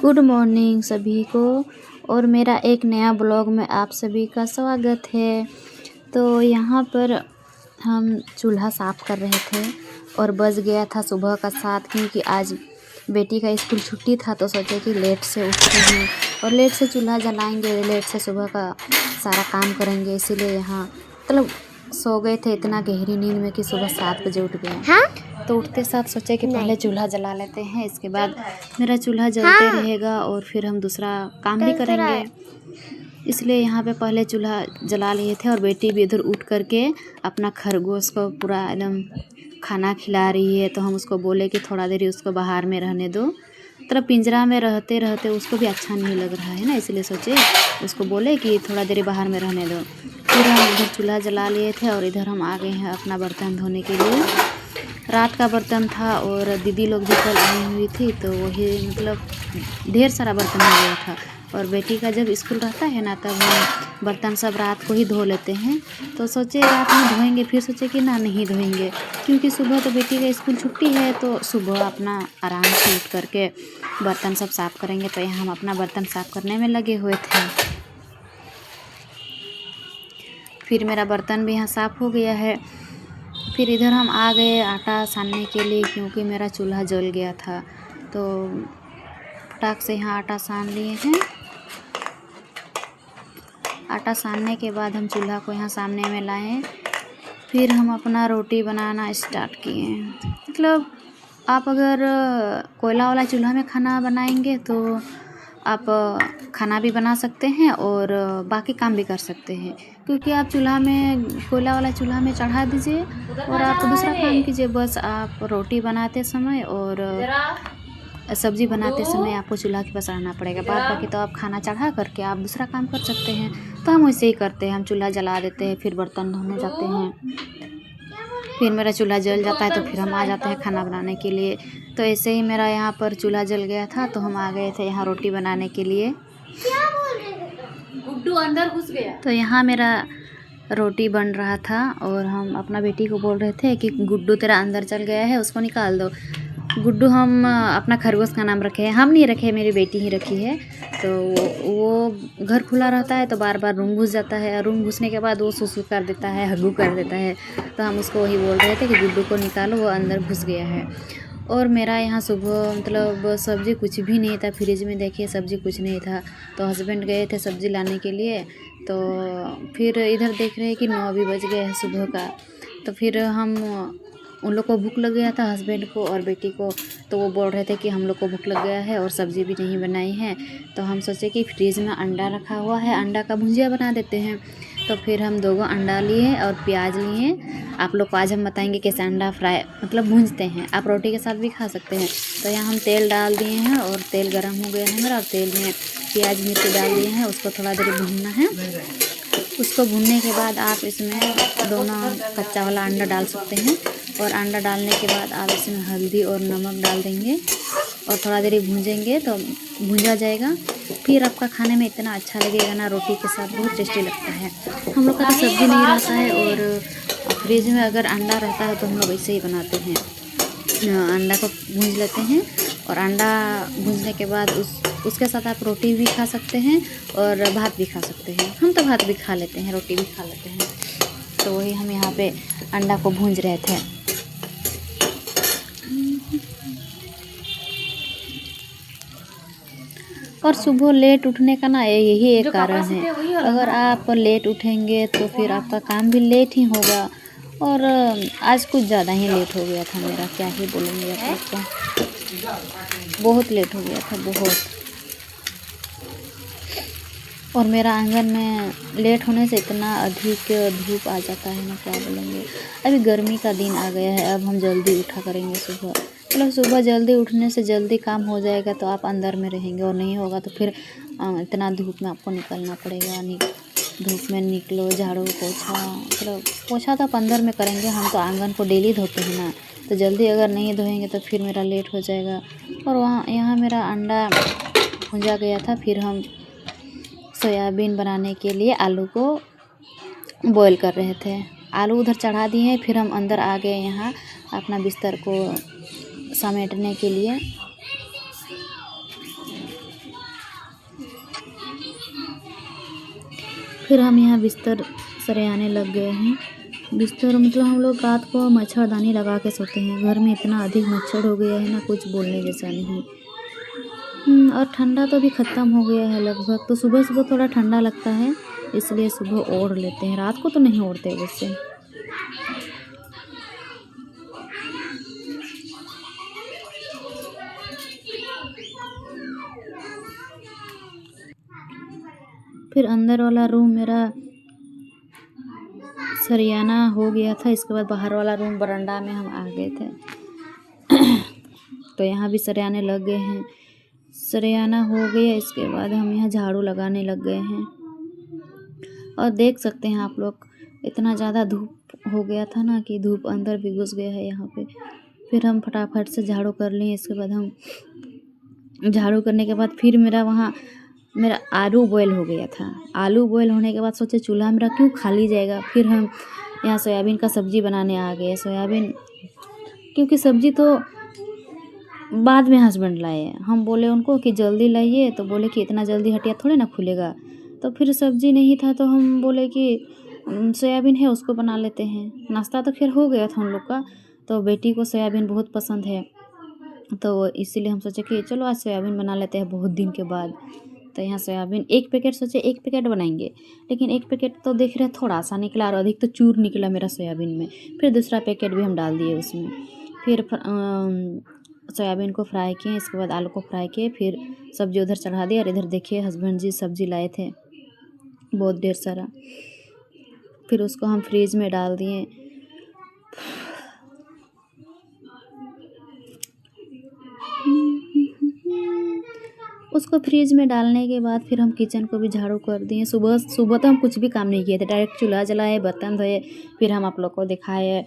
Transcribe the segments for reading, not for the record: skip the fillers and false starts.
Good morning सभी को। और मेरा एक नया ब्लॉग में आप सभी का स्वागत है। तो यहाँ पर हम चूल्हा साफ़ कर रहे थे और बज गया था सुबह का 7, क्योंकि आज बेटी का स्कूल छुट्टी था। तो सोचे कि लेट से उठते हैं और लेट से चूल्हा जलाएंगे, लेट से सुबह का सारा काम करेंगे, इसीलिए यहाँ मतलब सो गए थे इतना गहरी नींद में कि सुबह 7 बजे उठ गए। हाँ? तो उठते साथ सोचे कि पहले चूल्हा जला लेते हैं, इसके बाद मेरा चूल्हा जलते रहेगा और फिर हम दूसरा काम भी करेंगे। इसलिए यहाँ पे पहले चूल्हा जला लिए थे और बेटी भी इधर उठ करके अपना खरगोश को पूरा एकदम खाना खिला रही है। तो हम उसको बोले कि थोड़ा देर उसको बाहर में रहने दो, मतलब पिंजरा में रहते रहते उसको भी अच्छा नहीं लग रहा है ना, इसलिए सोचे उसको बोले कि थोड़ा देर बाहर में रहने दो। फिर हम इधर चूल्हा जला लिए थे और इधर हम आ गए हैं अपना बर्तन धोने के लिए। रात का बर्तन था और दीदी लोग भी कल आई हुई थी, तो वही मतलब ढेर सारा बर्तन हो गया था। और बेटी का जब स्कूल रहता है ना, तब हम बर्तन सब रात को ही धो लेते हैं। तो सोचे रात में धोएंगे, फिर सोचे कि ना नहीं धोएंगे, क्योंकि सुबह तो बेटी का स्कूल छुट्टी है। तो सुबह अपना आराम से उठ करके बर्तन सब साफ़ करेंगे। तो यहाँ हम अपना बर्तन साफ़ करने में लगे हुए थे। फिर मेरा बर्तन भी यहाँ साफ़ हो गया है। फिर इधर हम आ गए आटा सानने के लिए, क्योंकि मेरा चूल्हा जल गया था। तो फटाक से यहाँ आटा सान लिए हैं। आटा सानने के बाद हम चूल्हा को यहाँ सामने में लाए। फिर हम अपना रोटी बनाना स्टार्ट किए। मतलब आप अगर कोयला वाला चूल्हा में खाना बनाएंगे तो आप खाना भी बना सकते हैं और बाकी काम भी कर सकते हैं, क्योंकि आप चूल्हा में कोयला वाला चूल्हा में चढ़ा दीजिए और आप दूसरा काम कीजिए। बस आप रोटी बनाते समय और सब्ज़ी बनाते समय आपको चूल्हा के पास रहना पड़ेगा। बाद बाकी तो आप खाना चढ़ा करके आप दूसरा काम कर सकते हैं। तो हम वैसे ही करते हैं, हम चूल्हा जला देते हैं, फिर बर्तन धोने जाते हैं। फिर मेरा चूल्हा जल जाता है तो फिर हम आ जाते हैं खाना बनाने के लिए। तो ऐसे ही मेरा यहाँ पर चूल्हा जल गया था, तो हम आ गए थे यहाँ रोटी बनाने के लिए। गुड्डू अंदर घुस गया। तो यहाँ मेरा रोटी बन रहा था और हम अपना बेटी को बोल रहे थे कि गुड्डू तेरा अंदर चल गया है, उसको निकाल दो। गुड्डू हम अपना खरगोश का नाम रखे हैं, हम नहीं रखे, मेरी बेटी ही रखी है। तो वो घर खुला रहता है तो बार बार रूम घुस जाता है, रूम घुसने के बाद वो सुसु कर देता है, हग्गू कर देता है। तो हम उसको वही बोल रहे थे कि गुड्डू को निकालो, वो अंदर घुस गया है। और मेरा यहाँ सुबह मतलब सब्ज़ी कुछ भी नहीं था, फ्रिज में देखिए सब्ज़ी कुछ नहीं था। तो हस्बैंड गए थे सब्ज़ी लाने के लिए। तो फिर इधर देख रहे हैं कि 9 भी बज गए हैं सुबह का। तो फिर हम उन लोग को भूख लग गया था, हस्बैंड को और बेटी को। तो वो बोल रहे थे कि हम लोग को भूख लग गया है और सब्ज़ी भी नहीं बनाई है। तो हम सोचे कि फ्रिज में अंडा रखा हुआ है, अंडा का भुजिया बना देते हैं। तो फिर हम 2 अंडा लिए और प्याज लिए। आप लोग को आज हम बताएंगे कैसे अंडा फ्राई मतलब भूंजते हैं, आप रोटी के साथ भी खा सकते हैं। तो यहाँ हम तेल डाल दिए हैं और तेल गर्म हो गया है मेरा, और तेल में प्याज मिर्ची डाल दिए हैं, उसको थोड़ा देर भूनना है। उसको भूनने के बाद आप इसमें दोनों कच्चा वाला अंडा डाल सकते हैं, और अंडा डालने के बाद आप इसमें हल्दी और नमक डाल देंगे और थोड़ा देर भूंजेंगे तो भूंजा जाएगा। फिर आपका खाने में इतना अच्छा लगेगा ना, रोटी के साथ बहुत टेस्टी लगता है। हम लोग का तो सब्ज़ी नहीं रहता है और फ्रिज में अगर अंडा रहता है तो हम लोग ऐसे ही बनाते हैं, अंडा को भूंज लेते हैं और अंडा भूंजने के बाद उसके साथ आप रोटी भी खा सकते हैं और भात भी खा सकते हैं। हम तो भात भी खा लेते हैं, रोटी भी खा लेते हैं। तो वही हम यहाँ पे अंडा को भूंज रहे थे। और सुबह लेट उठने का ना यही एक कारण है, अगर आप लेट उठेंगे तो फिर आपका काम भी लेट ही होगा। और आज कुछ ज़्यादा ही लेट हो गया था मेरा, क्या ही बोलेंगे आप लोग को, बहुत लेट हो गया था बहुत। और मेरा आंगन में लेट होने से इतना अधिक धूप आ जाता है ना, क्या बोलेंगे। अभी गर्मी का दिन आ गया है, अब हम जल्दी उठा करेंगे सुबह। मतलब सुबह जल्दी उठने से जल्दी काम हो जाएगा तो आप अंदर में रहेंगे, और नहीं होगा तो फिर इतना धूप में आपको निकलना पड़ेगा। धूप में निकलो, झाड़ू पोछा, मतलब पोछा तो आप अंदर में करेंगे, हम तो आंगन को डेली धोते हैं ना। तो जल्दी अगर नहीं धोएंगे तो फिर मेरा लेट हो जाएगा। और यहाँ मेरा अंडा भुंजा गया था। फिर हम सोयाबीन बनाने के लिए आलू को बॉईल कर रहे थे, आलू उधर चढ़ा दिए। फिर हम अंदर आ गए यहाँ अपना बिस्तर को समेटने के लिए। फिर हम यहाँ बिस्तर सरियाने लग गए हैं। बिस्तर मतलब हम लोग रात को मच्छरदानी लगा के सोते हैं। घर में इतना अधिक मच्छर हो गया है ना, कुछ बोलने जैसा नहीं। और ठंडा तो अभी ख़त्म हो गया है लगभग, तो सुबह सुबह थोड़ा ठंडा लगता है, इसलिए सुबह ओढ़ लेते हैं। रात को तो नहीं ओढ़ते वैसे। फिर अंदर वाला रूम मेरा सरियाना हो गया था। इसके बाद बाहर वाला रूम बरामदा में हम आ गए थे। तो यहाँ भी सरियाने लग गए हैं। सरियाना हो गया, इसके बाद हम यहाँ झाड़ू लगाने लग गए हैं। और देख सकते हैं आप लोग, इतना ज़्यादा धूप हो गया था ना कि धूप अंदर भी घुस गया है यहाँ पे। फिर हम फटाफट से झाड़ू कर लिए। इसके बाद हम झाड़ू करने के बाद फिर मेरा आलू बॉयल हो गया था। आलू बॉयल होने के बाद सोचे चूल्हा मेरा क्यों खाली जाएगा। फिर हम यहाँ सोयाबीन का सब्ज़ी बनाने आ गए। सोयाबीन, क्योंकि सब्ज़ी तो बाद में हस्बैंड लाए। हम बोले उनको कि जल्दी लाइए, तो बोले कि इतना जल्दी हटिया थोड़े ना खुलेगा। तो फिर सब्ज़ी नहीं था, तो हम बोले कि सोयाबीन है उसको बना लेते हैं। नाश्ता तो खैर हो गया था उन लोग का, तो बेटी को सोयाबीन बहुत पसंद है, तो इसीलिए हम सोचे कि चलो आज सोयाबीन बना लेते हैं बहुत दिन के बाद। तो यहाँ सोयाबीन एक पैकेट, सोचे एक पैकेट बनाएंगे, लेकिन एक पैकेट तो देख रहे थोड़ा सा निकला और अधिक तो चूर निकला मेरा सोयाबीन में। फिर दूसरा पैकेट भी हम डाल दिए उसमें। फिर सोयाबीन को फ्राई किए, इसके बाद आलू को फ्राई किए, फिर सब्ज़ी उधर चढ़ा दिया। और इधर देखिए हस्बैंड जी सब्ज़ी लाए थे बहुत ढेर सारा, फिर उसको हम फ्रीज में डाल दिए। उसको फ्रीज में डालने के बाद फिर हम किचन को भी झाड़ू कर दिए। सुबह सुबह तो हम कुछ भी काम नहीं किए थे, डायरेक्ट चूल्हा जलाए, बर्तन धोए। फिर हम आप लोग को दिखाए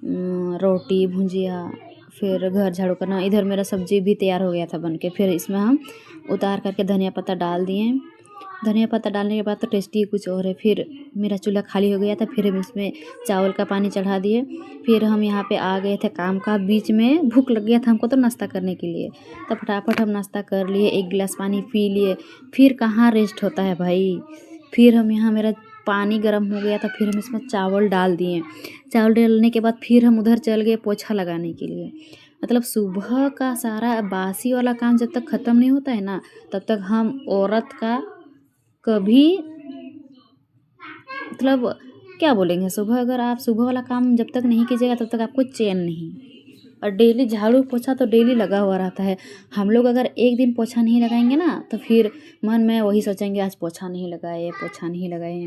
रोटी भुजिया, फिर घर झाड़ू करना। इधर मेरा सब्जी भी तैयार हो गया था बन के। फिर इसमें हम उतार करके धनिया पत्ता डाल दिए। धनिया पत्ता डालने के बाद तो टेस्टी कुछ और है। फिर मेरा चूल्हा खाली हो गया था, फिर हम इसमें चावल का पानी चढ़ा दिए। फिर हम यहाँ पे आ गए थे काम का, बीच में भूख लग गया था हमको तो नाश्ता करने के लिए। तब फटाफट हम नाश्ता कर लिए, एक गिलास पानी पी लिए। फिर कहाँ रेस्ट होता है भाई। फिर हम यहाँ, मेरा पानी गर्म हो गया था, फिर हम इसमें चावल डाल दिए। चावल डालने के बाद फिर हम उधर चल गए पोछा लगाने के लिए। मतलब सुबह का सारा बासी वाला काम जब तक ख़त्म नहीं होता है ना, तब तक हम औरत का कभी, मतलब क्या बोलेंगे, सुबह अगर आप सुबह वाला काम जब तक नहीं कीजिएगा तब तक आपको चैन नहीं। और डेली झाड़ू पोछा तो डेली लगा हुआ रहता है। हम लोग अगर एक दिन पोछा नहीं लगाएंगे ना, तो फिर मन में वही सोचेंगे आज पोछा नहीं लगाए, पोछा नहीं लगाए।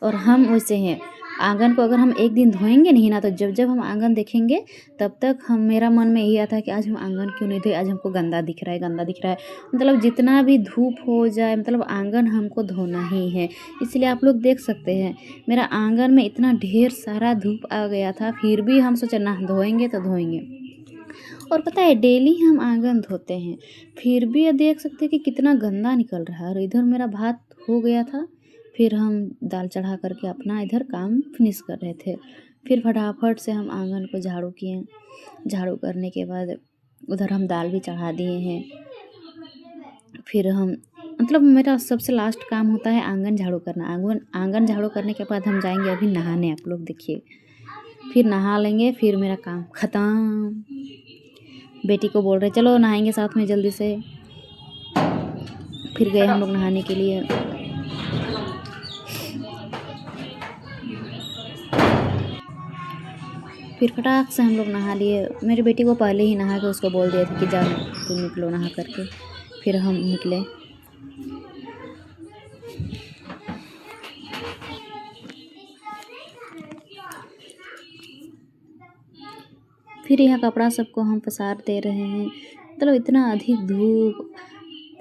और हम वैसे हैं, आंगन को अगर हम एक दिन धोएंगे नहीं ना, तो जब जब हम आंगन देखेंगे तब तक मेरा मन में यही आता है कि आज हम आंगन क्यों नहीं धोए, आज हमको गंदा दिख रहा है, गंदा दिख रहा है। मतलब जितना भी धूप हो जाए, मतलब आंगन हमको धोना ही है। इसलिए आप लोग देख सकते हैं मेरा आंगन में इतना ढेर सारा धूप आ गया था, फिर भी हम सोचे ना धोएंगे तो धोएंगे। और पता है डेली हम आंगन धोते हैं, फिर भी ये देख सकते हैं कि कितना गंदा निकल रहा है। और इधर मेरा भात हो गया था, फिर हम दाल चढ़ा करके अपना इधर काम फिनिश कर रहे थे। फिर फटाफट से हम आंगन को झाड़ू किए। झाड़ू करने के बाद उधर हम दाल भी चढ़ा दिए हैं। फिर हम, मतलब मेरा सबसे लास्ट काम होता है आंगन झाड़ू करना। आंगन झाड़ू करने के बाद हम जाएंगे अभी नहाने, आप लोग देखिए। फिर नहा लेंगे, फिर मेरा काम ख़त्म। बेटी को बोल रहे चलो नहाएंगे साथ में जल्दी से। फिर गए हम लोग नहाने के लिए। फिर फटाक से हम लोग नहा लिए। मेरी बेटी को पहले ही नहा के उसको बोल दिया था कि जाओ तुम निकलो नहा करके। फिर हम निकले। फिर यहाँ कपड़ा सबको हम पसार दे रहे हैं। मतलब इतना अधिक धूप,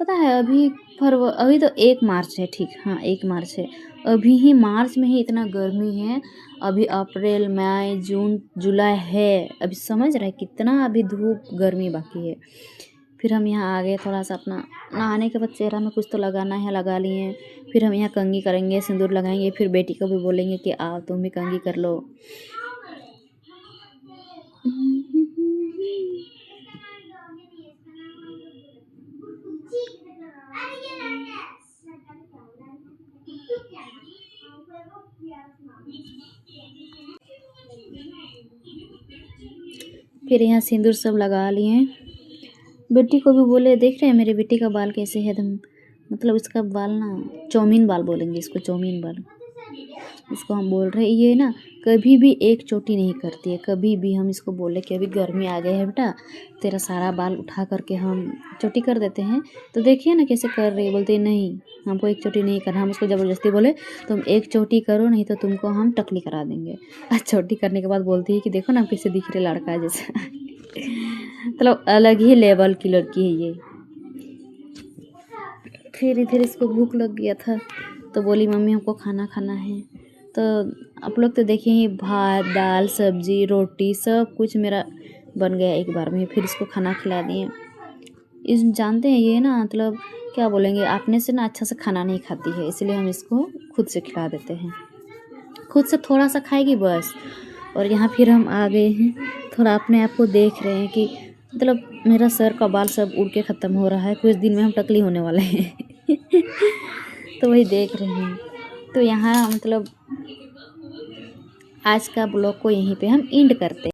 पता है अभी तो 1 मार्च है, ठीक, हाँ 1 मार्च है। अभी ही मार्च में ही इतना गर्मी है। अभी अप्रैल मई जून जुलाई है, अभी समझ रहे कितना अभी धूप गर्मी बाकी है। फिर हम यहाँ आ गए, थोड़ा सा अपना नहाने के बाद चेहरा में कुछ तो लगाना है, लगा लिए। फिर हम यहाँ कंघी करेंगे, सिंदूर लगाएंगे। फिर बेटी को भी बोलेंगे कि आओ तुम भी कंघी कर लो। फिर यहाँ सिंदूर सब लगा लिए हैं। बेटी को भी बोले, देख रहे हैं मेरे बेटी का बाल कैसे है एकदम, मतलब इसका बाल ना चौमीन बाल बोलेंगे इसको, चौमीन बाल इसको हम बोल रहे हैं। ये ना कभी भी एक चोटी नहीं करती है, कभी भी हम इसको बोले कि अभी गर्मी आ गई है बेटा, तेरा सारा बाल उठा करके हम चोटी कर देते हैं, तो देखिए ना कैसे कर रही है। बोलते हैं नहीं, हमको एक चोटी नहीं करना। हम उसको ज़बरदस्ती बोले तुम एक चोटी करो, नहीं तो तुमको हम टकली करा देंगे। और चोटी करने के बाद बोलती है कि देखो ना कैसे दिख रहे लड़का जैसा। मतलब अलग ही लेवल की लड़की है ये। फिर इधर इसको भूख लग गया था तो बोली मम्मी हमको खाना खाना है। तो आप लोग तो देखे ही, भात दाल सब्जी रोटी सब कुछ मेरा बन गया एक बार में। फिर इसको खाना खिला दिए। इस जानते हैं ये ना मतलब क्या बोलेंगे, अपने से ना अच्छा से खाना नहीं खाती है, इसलिए हम इसको खुद से खिला देते हैं। खुद से थोड़ा सा खाएगी बस। और यहाँ फिर हम आ गए हैं, थोड़ा अपने आप को देख रहे हैं कि मतलब मेरा सर का बाल सब उड़ के ख़त्म हो रहा है, कुछ दिन में हम टकली होने वाले हैं। तो वही देख रहे हैं। तो यहाँ मतलब आज का ब्लॉग को यहीं पे हम एंड करते हैं।